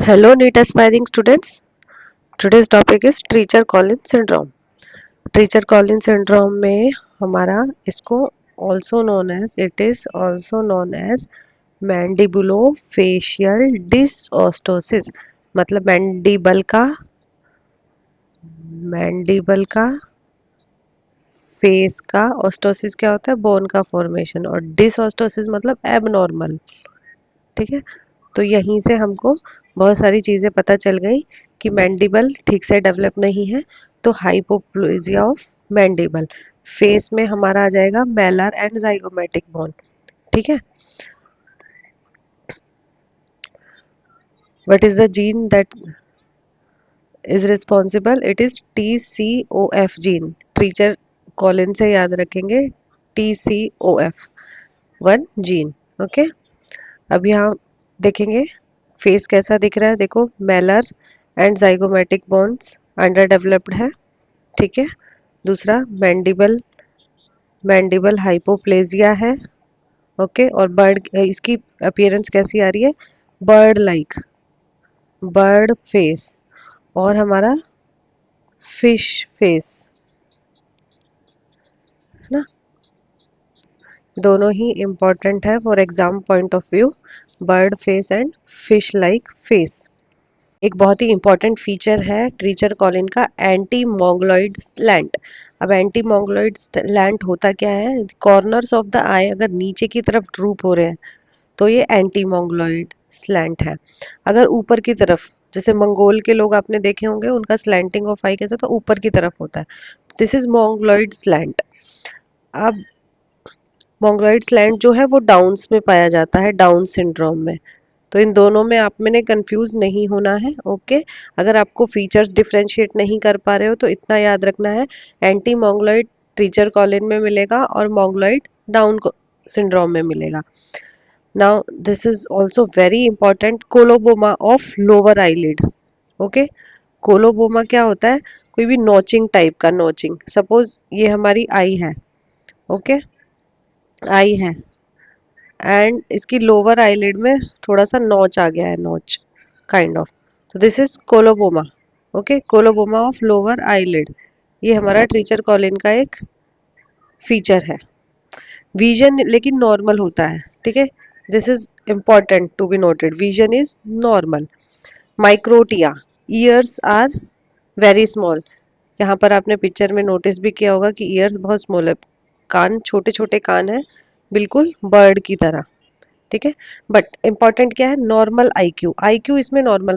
Hello, NEET aspiring students. Today's topic is Treacher Collins syndrome. Treacher Collins syndrome में हमारा इसको it is also known as mandibulofacial dysostosis. मतलब mandible का face का ऑस्टोसिस क्या होता है, बोन का फॉर्मेशन, और डिसऑस्टोसिस मतलब एबनॉर्मल। ठीक है, तो यहीं से हमको बहुत सारी चीज़ें पता चल गई कि मैंडिबल ठीक से डेवलप नहीं है, तो हाइपोप्लेजिया ऑफ मैंडिबल। फेस में हमारा आ जाएगा मैलर एंड जाइगोमेटिक बोन। ठीक है, what is the gene that is responsible? It is TCOF gene. Treacher Collin से याद रखेंगे, TCOF1 जीन। ओके, अब यहाँ देखेंगे फेस कैसा दिख रहा है। देखो, malar and zygomatic bones underdeveloped है। ठीक है, दूसरा मैंडिबल मैंडिबल हाइपोप्लेजिया है। ओके, और बर्ड, इसकी अपीयरेंस कैसी आ रही है? बर्ड लाइक, बर्ड फेस, और हमारा फिश फेस, है ना। दोनों ही इम्पोर्टेंट है for exam point of view, bird face and fish like face. एक बहुत ही इंपॉर्टेंट फीचर है ट्रीचर कॉलिन का, एंटी मोंगलॉइड स्लैंट। अब एंटी मोंगलॉइड स्लैंट होता क्या है? कॉर्नर्स ऑफ द आई अगर नीचे की तरफ ड्रूप हो रहे हैं तो ये एंटी मोंगलॉइड स्लैंट है। अगर ऊपर की तरफ, जैसे मंगोल के लोग आपने देखे होंगे, उनका स्लैंटिंग ऑफ आई कैसे होता है? ऊपर की तरफ होता है। This is mongoloid slant. अब मोंगलॉइड स्लैंट जो है वो डाउन्स में पाया जाता है, डाउन सिंड्रोम में। तो इन दोनों में आप मैंने कंफ्यूज नहीं होना है। ओके, अगर आपको फीचर्स डिफरेंशिएट नहीं कर पा रहे हो तो इतना याद रखना है, एंटी मोंगलॉइड ट्रीचर कॉलिन में मिलेगा और मोंगलॉइड डाउन सिंड्रोम में मिलेगा। Now this is also very important, coloboma of lower eyelid. Okay, coloboma क्या होता है? कोई भी नोचिंग टाइप का, नोचिंग। सपोज ये हमारी आई है। ओके, आई है एंड इसकी लोअर आईलिड में थोड़ा सा नॉच आ गया है, नॉच काइंड ऑफ। तो this is coloboma. Okay, coloboma of lower eyelid, ये हमारा ट्रीचर कॉलिन का एक फीचर है। विजन लेकिन नॉर्मल होता है। ठीक है, this is important to be noted, vision is normal. Microtia, ears are very small. यहाँ पर आपने पिक्चर में नोटिस भी किया होगा कि ईयर्स बहुत स्मॉल है, कान छोटे छोटे कान है, बिल्कुल बर्ड की तरह। ठीक है, बट इंपॉर्टेंट क्या है? Normal IQ. आईक्यू इसमें नॉर्मल